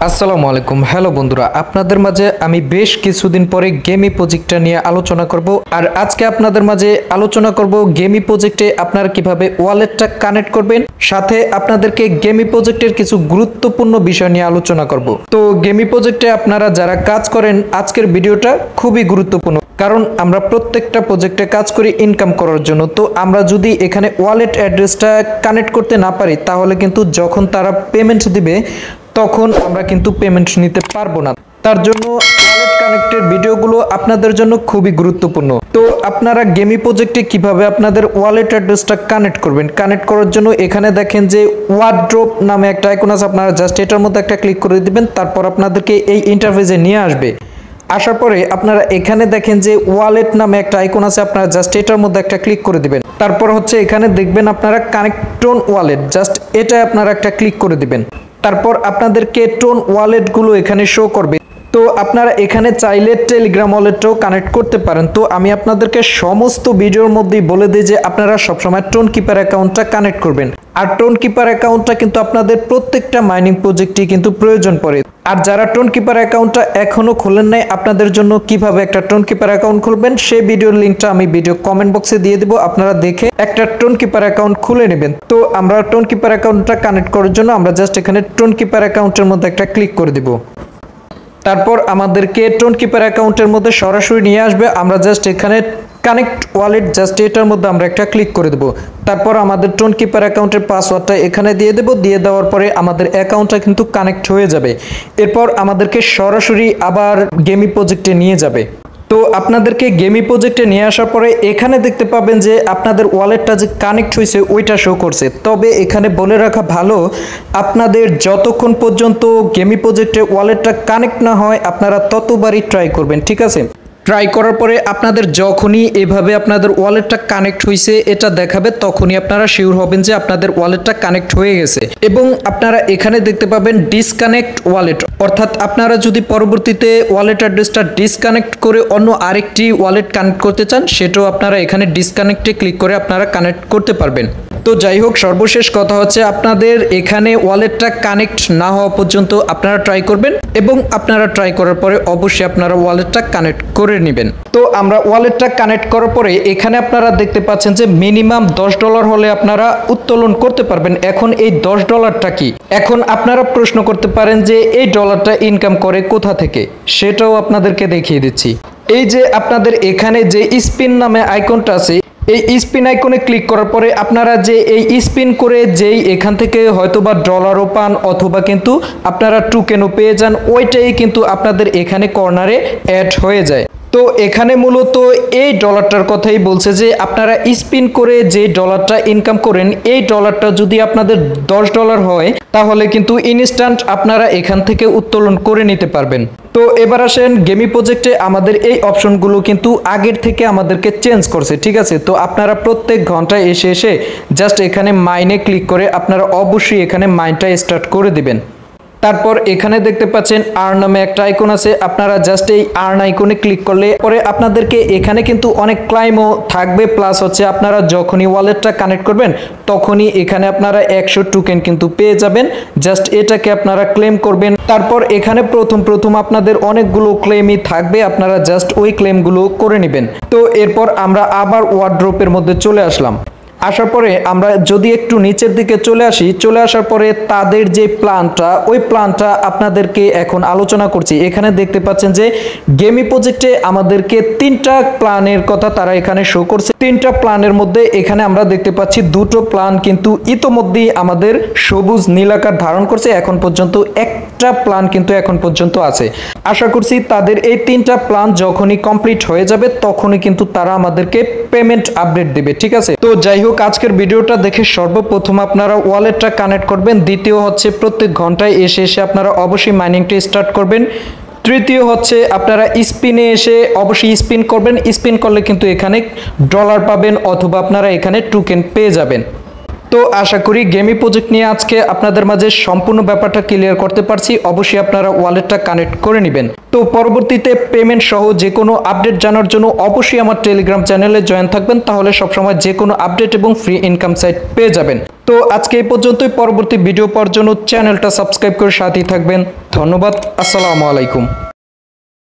আসসালামু আলাইকুম। হ্যালো বন্ধুরা, আপনাদের মাঝে আমি বেশ কিছুদিন পরে গেমি প্রজেক্টটা নিয়ে আলোচনা করব। আর আজকে আপনাদের মাঝে আলোচনা করব গেমি প্রজেক্টে আপনারা কিভাবে ওয়ালেটটা কানেক্ট করবেন, সাথে আপনাদেরকে গেমি প্রজেক্টের কিছু গুরুত্বপূর্ণ বিষয় নিয়ে আলোচনা করব। তো গেমি প্রজেক্টে আপনারা যারা কাজ করেন, আজকের ভিডিওটা খুবই গুরুত্বপূর্ণ, কারণ আমরা প্রত্যেকটা প্রজেক্টে কাজ করি ইনকাম করার জন্য। তো আমরা যদি এখানে ওয়ালেট অ্যাড্রেসটা কানেক্ট করতে না পারি, তাহলে কিন্তু যখন তারা পেমেন্ট দিবে তখন আমরা কিন্তু পেমেন্ট নিতে পারবো না। তার জন্য ওয়ালেট কানেক্টের ভিডিওগুলো আপনাদের জন্য খুবই গুরুত্বপূর্ণ। তো আপনারা গেমি প্রজেক্টে কিভাবে আপনাদের ওয়ালেট অ্যাড্রেসটা কানেক্ট করবেন, কানেক্ট করার জন্য এখানে দেখেন যে ওয়ার্ড্রপ নামে একটা আইকন আছে, আপনারা জাস্ট এটার মধ্যে একটা ক্লিক করে দিবেন। তারপর আপনাদেরকে এই ইন্টারফেসে নিয়ে আসবে। আসার পরে আপনারা এখানে দেখেন যে ওয়ালেট নামে একটা আইকন আছে, আপনারা জাস্ট এটার মধ্যে একটা ক্লিক করে দিবেন। তারপর হচ্ছে এখানে দেখবেন আপনারা কানেক্ট টোন ওয়ালেট, জাস্ট এটা আপনারা একটা ক্লিক করে দিবেন। তারপর আপনাদেরকে টোন ওয়ালেটগুলো এখানে শো করবে। তো আপনারা এখানে চাইলে টেলিগ্রাম ওয়ালেটটাও কানেক্ট করতে পারেন। তো আমি আপনাদেরকে সমস্ত ভিডিওর মধ্যেই বলে দিই যে আপনারা সবসময় টোন কিপার অ্যাকাউন্টটা কানেক্ট করবেন। আর টোন কিপার অ্যাকাউন্টটা কিন্তু আপনাদের প্রত্যেকটা মাইনিং প্রজেক্টে কিন্তু প্রয়োজন পড়ে। আর যারা টোন কিপার অ্যাকাউন্টটা এখনো খোলেন নাই, আপনাদের জন্য কিভাবে একটা টোন কিপার অ্যাকাউন্ট খুলবেন সেই ভিডিওর লিঙ্কটা আমি ভিডিও কমেন্ট বক্সে দিয়ে দিব। আপনারা দেখে একটা টোন কিপার অ্যাকাউন্ট খুলে নেবেন। তো আমরা টোন কিপার অ্যাকাউন্টটা কানেক্ট করার জন্য আমরা জাস্ট এখানে টোন কিপার অ্যাকাউন্টের মধ্যে একটা ক্লিক করে দিব। তারপর আমাদেরকে টোন কিপার অ্যাকাউন্টের মধ্যে সরাসরি নিয়ে আসবে। আমরা জাস্ট এখানে কানেক্ট ওয়ালেট, জাস্ট এটার মধ্যে আমরা একটা ক্লিক করে দেবো। তারপর আমাদের টোন কিপার অ্যাকাউন্টের পাসওয়ার্ডটা এখানে দিয়ে দেবো। দিয়ে দেওয়ার পরে আমাদের অ্যাকাউন্টটা কিন্তু কানেক্ট হয়ে যাবে। এরপর আমাদেরকে সরাসরি আবার গেমি প্রজেক্টে নিয়ে যাবে। তো আপনাদেরকে গেমি প্রজেক্টে নিয়ে আসার পরে এখানে দেখতে পাবেন যে আপনাদের ওয়ালেটটা যে কানেক্ট হয়েছে ওইটা শো করছে। তবে এখানে বলে রাখা ভালো, আপনাদের যতক্ষণ পর্যন্ত গেমি প্রজেক্টে ওয়ালেটটা কানেক্ট না হয় আপনারা ততবারই ট্রাই করবেন, ঠিক আছে? ট্রাই করার পরে আপনাদের যখনই এভাবে আপনাদের ওয়ালেটটা কানেক্ট হয়েছে এটা দেখাবে, তখনই আপনারা শিওর হবেন যে আপনাদের ওয়ালেটটা কানেক্ট হয়ে গেছে। এবং আপনারা এখানে দেখতে পাবেন ডিসকানেক্ট ওয়ালেট, অর্থাৎ আপনারা যদি পরবর্তীতে ওয়ালেট অ্যাড্রেসটা ডিসকানেক্ট করে অন্য আরেকটি ওয়ালেট কানেক্ট করতে চান, সেটাও আপনারা এখানে ডিসকানেক্টে ক্লিক করে আপনারা কানেক্ট করতে পারবেন। তো যাই হোক, সর্বশেষ কথা হচ্ছে আপনাদের এখানে ওয়ালেটটা কানেক্ট না হওয়া পর্যন্ত আপনারা ট্রাই করবেন, এবং আপনারা ট্রাই করার পরে অবশ্যই আপনারা ওয়ালেটটা কানেক্ট করে নেবেন। তো আমরা ওয়ালেটটা কানেক্ট করার পরে এখানে আপনারা দেখতে পাচ্ছেন যে মিনিমাম $10 হলে আপনারা উত্তোলন করতে পারবেন। এখন এই $10টা কি? এখন আপনারা প্রশ্ন করতে পারেন যে এই ডলারটা ইনকাম করে কোথা থেকে, সেটাও আপনাদেরকে দেখিয়ে দিচ্ছি। এই যে আপনাদের এখানে যে স্পিন নামে আইকনটা আছে, এই স্পিন আইকনে ক্লিক করার পরে আপনারা যে এই স্পিন করে যেই এখান থেকে হয়তোবা ডলারও পান অথবা কিন্তু আপনারা টোকেনও পেয়ে যান, ওইটাই কিন্তু আপনাদের এখানে কর্নারে অ্যাড হয়ে যায়। তো এখানে মূলত এই ডলারটার কথাই বলছে যে আপনারা স্পিন করে যে ডলারটা ইনকাম করেন, এই ডলারটা যদি আপনাদের $10 হয় তাহলে কিন্তু ইনস্ট্যান্ট আপনারা এখান থেকে উত্তোলন করে নিতে পারবেন। তো এবার আসেন গেমি প্রজেক্টে আমাদের এই অপশনগুলো কিন্তু আগের থেকে আমাদেরকে চেঞ্জ করছে, ঠিক আছে? তো আপনারা প্রত্যেক ঘন্টায় এসে এসে জাস্ট এখানে মাইনে ক্লিক করে আপনারা অবশ্যই এখানে মাইনটা স্টার্ট করে দিবেন। তারপর এখানে দেখতে পাচ্ছেন আর্ন নামে একটা আইকন আছে, আপনারা জাস্ট এই আর্ন আইকনে ক্লিক করলে পরে আপনাদেরকে এখানে কিন্তু অনেক ক্লাইমও থাকবে, প্লাস হচ্ছে আপনারা যখনই ওয়ালেটটা কানেক্ট করবেন তখনই এখানে আপনারা 100 টোকেন কিন্তু পেয়ে যাবেন। জাস্ট এটাকে আপনারা ক্লেম করবেন। তারপর এখানে প্রথম আপনাদের অনেকগুলো ক্লেমই থাকবে, আপনারা জাস্ট ওই ক্লেমগুলো করে নেবেন। তো এরপর আমরা আবার ওয়ার্ড্রপের মধ্যে চলে আসলাম। আসার পরে আমরা যদি একটু নিচের দিকে চলে আসি, চলে আসার পরে তাদের যে প্ল্যানটা, ওই প্ল্যানটা আপনাদেরকে এখন আলোচনা করছি। এখানে দেখতে পাচ্ছেন যে গেমি প্রজেক্টে আমাদেরকে 3টা প্ল্যানের কথা তারা এখানে শো করছে। 3টা প্ল্যানের মধ্যে এখানে আমরা দেখতে পাচ্ছি 2টো প্ল্যান কিন্তু ইতোমধ্যেই আমাদের সবুজ নীল আকার ধারণ করছে। এখন পর্যন্ত একটা প্ল্যান কিন্তু এখন পর্যন্ত আছে। আশা করছি তাদের এই 3টা প্ল্যান যখনই কমপ্লিট হয়ে যাবে তখনই কিন্তু তারা আমাদেরকে পেমেন্ট আপডেট দেবে, ঠিক আছে? তো যাই হোক, আজকের ভিডিওটা দেখে সর্বপ্রথম আপনারা ওয়ালেটটা কানেক্ট করবেন। দ্বিতীয় হচ্ছে প্রত্যেক ঘন্টায় এসে এসে আপনারা অবশ্যই মাইনিংটা স্টার্ট করবেন। তৃতীয় হচ্ছে আপনারা স্পিনে এসে অবশ্যই স্পিন করবেন। স্পিন করলে কিন্তু এখানে ডলার পাবেন অথবা আপনারা এখানে টোকেন পেয়ে যাবেন। তো আশা করি গেমি প্রজেক্ট নিয়ে আজকে আপনাদের মাঝে সম্পূর্ণ ব্যাপারটা ক্লিয়ার করতে পারছি। অবশ্যই আপনারা ওয়ালেটটা কানেক্ট করে নেবেন। তো পরবর্তীতে পেমেন্ট সহ যে কোনো আপডেট জানার জন্য অবশ্যই আমার টেলিগ্রাম চ্যানেলে জয়েন থাকবেন, তাহলে সবসময় যে কোনো আপডেট এবং ফ্রি ইনকাম সাইট পেয়ে যাবেন। তো আজকে এই পর্যন্তই, পরবর্তী ভিডিও পাওয়ার জন্য চ্যানেলটা সাবস্ক্রাইব করে সাথেই থাকবেন। ধন্যবাদ, আসসালামু আলাইকুম।